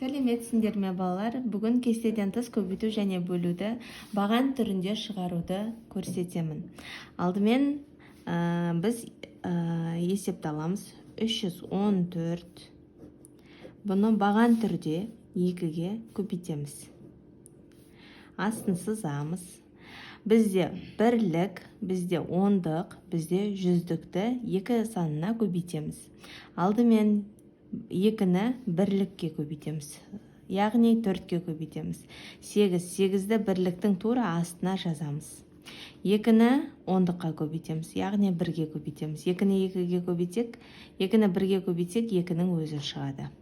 Сәлеметсіңдер ме балалар? Бүгін кестеден тыс көбейту және бөлуді баған түрінде шығаруды көрсетемін. Алдымен біз есепті аламыз. 314. Бұны баған түрде 2-ге көбейтеміз. Астын сызамыз. Бізде бірлік, бізде ондық, бізде жүздікті 2 санына көбейтеміз. Алдымен 2-ні бірлікке көбейтеміз. Яғни 4-ке көбейтеміз. 8-ді бірліктің тура астына жазамыз. 2-ні ондыққа көбейтеміз. Яғни 1-ге көбейтеміз. 2-ні 2-ге көбейтсек, 2-ні 1-ге көбейтсек, 2-нің өзі шығады.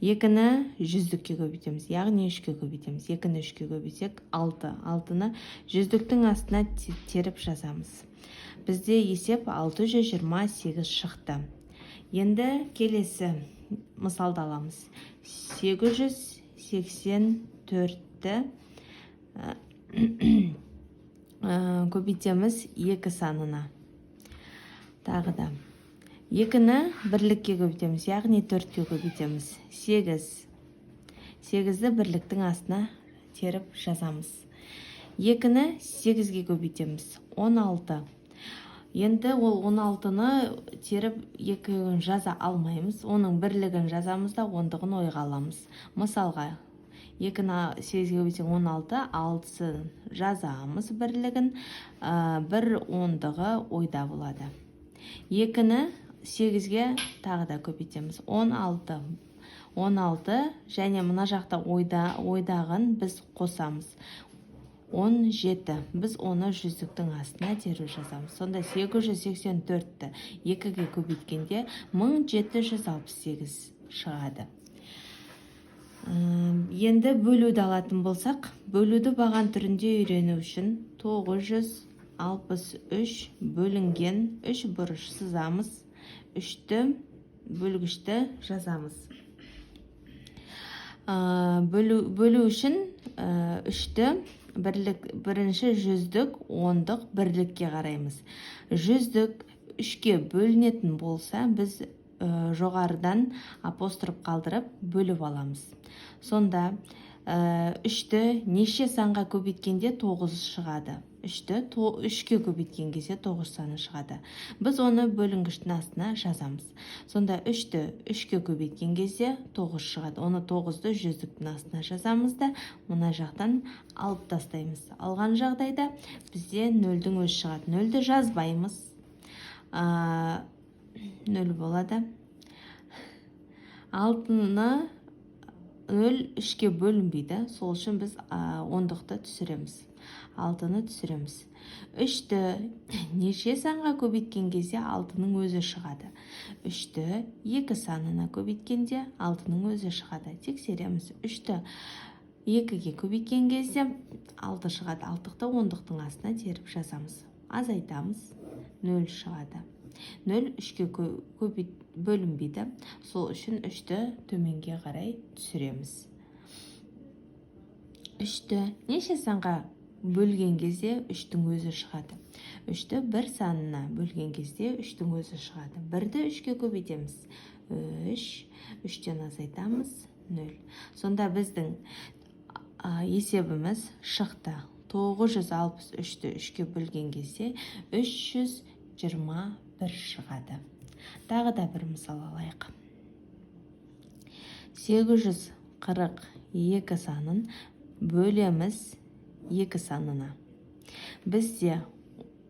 2-ні жүздікке көбейтеміз. Яғни 3-ке көбейтеміз. 2-ні 3-ке көбейтсек, 6. 6-ны жүздіктің астына теріп жазамыз. Бізде есеп 628 шықты. Енді келесі мысалды аламыз. 884-ті көбейтеміз 2 санына. Тағы да 2-ні бірлікке көбейтеміз, яғни 4-ке көбейтеміз. 8-ді бірліктің астына теріп жазамыз. 2-ні 8-ге көбейтеміз. 16. Енді ол 16-ны теріп 2-ін жаза алмаймыз. Оның бірлігін жазамыз да ондығын ойға аламыз. Мысалға, 2-ні 8-ге көбейтсек 16, 6-сын жазамыз бірлігін, 1 ондығы ойда болады. 2-ні 8-ге тағы да көбейтеміз. 16. 16 және мына жақта ойдағын біз қосамыз. 17. Біз оны жүздіктің астына теріп жазамыз. Сонда 884-ті 2-ге көбейткенде 1768 шығады. Енді бөлуді алатын болсақ, бөлуді баған түрінде үйрену үшін 963 бөлінген 3 бұрыш сызамыз. 3-ті бөлгішті жазамыз. Бөлу үшін 3-ті бірінші жүздік, ондық бірлікке қараймыз. Жүздік 3-ке бөлінетін болса, біз жоғарыдан апостроф қалдырып бөліп аламыз. Сонда 3-ті неше санға көбейткенде 9 шығады. 3-ті 3-ке көбейткен кезде 9 саны шығады. Біз оны бөлінгіштің астына жазамыз. Сонда 3-ті 3-ке көбейткен кезде 9 шығады. Оны 9-ды жүздіктің астына жазамыз да, мұна жақтан алып тастаймыз. Алған жағдайда бізде 0-дің өз шығады. 0-ді жазбаймыз. 0 болады. 6-ны 0 3-ке бөлінбейді. Сол үшін біз ондықты түсіреміз. 6-ны түсіреміз. 3-ті неше санға көбейткен кезде 6-ның өзі шығады. 3-ті 2 санына көбейткенде 6-ның өзі шығады. Тексереміз. 3-ті 2-ге көбейткен кезде 6 шығады. 6-ты ондықтың астына теріп жазамыз. Азайтамыз. 0 шығады. 0 3-ке бөлінбейді. Сол үшін 3-ті төменге қарай түсіреміз. 3-ті неше санға бөлген кезде 3-тің өзі шығады. 3-ті 1 санына бөлген кезде 3-тің өзі шығады. 1-ді 3-ке көбейтеміз. 3-тен азайтамыз. 0. Сонда біздің есебіміз шықты. 963-ті 3-ке бөлген кезде 321 шығады. Тағы да бір мысал алайық. 842 санын бөлеміз 2 санына. Бізде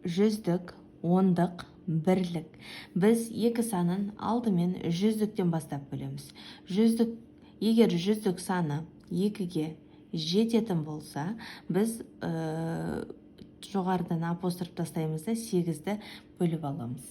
жүздік, ондық, бірлік. Біз 2 санын алдымен жүздіктен бастап бөлеміз. Егер жүздік саны 2-ге жететін болса, біз жоғарыдан апостроф тастаймыз да 8-ді бөліп аламыз.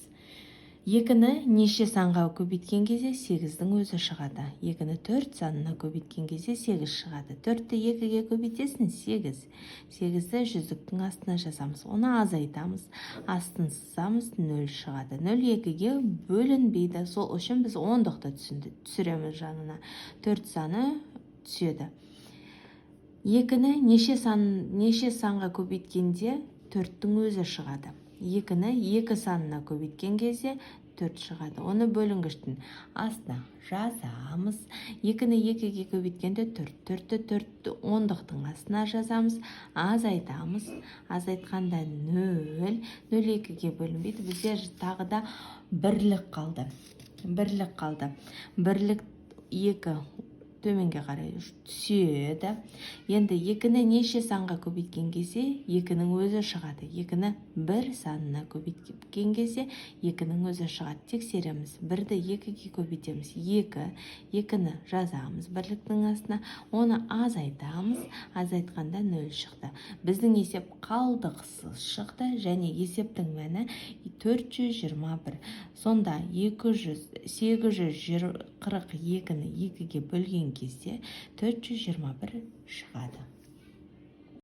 2-ні неше санға көбейткен кезде 8-дің өзі шығады. 2-ні 4 санына көбейткен кезде 8 шығады. 4-ті 2-ге көбейтесін 8. 8-ді жүздіктің астына жазамыз. Оны азайтамыз. Астын сызамыз, 0 шығады. 0 2-ге бөлінбейді. Сол үшін біз ондықты түсіреміз жанына. 4 саны түседі. 2-ні неше санға көбейткенде 4-тің өзі шығады. 2-ні 2 санына көбейткен кезде 4 шығады. Оны бөлінгіштің астына жазамыз. 2-ні 2-ге көбейткенде 4, 4-ті 4 ондықтың астына жазамыз. Азайтамыз. Азайтқанда 0, 0 2-ге бөлінбейді. Бізде тағы да бірлік қалды. Бірлік 2 төменге қарай түседі. Енді 2-ні неше санға көбейткен кезде 2-нің өзі шығады. 2-ні 1 санына көбейткен кезде 2-нің өзі шығады. Тексереміз. 1-ді 2-ге көбейтеміз. 2, 2-ні жазамыз бірліктің астына. Оны азайтамыз. Азайтқанда 0 шықты. Біздің есеп қалдықсыз шықты және есептің мәні 421. Сонда 842-ні 2-ге бөлген кезде 421 шығады.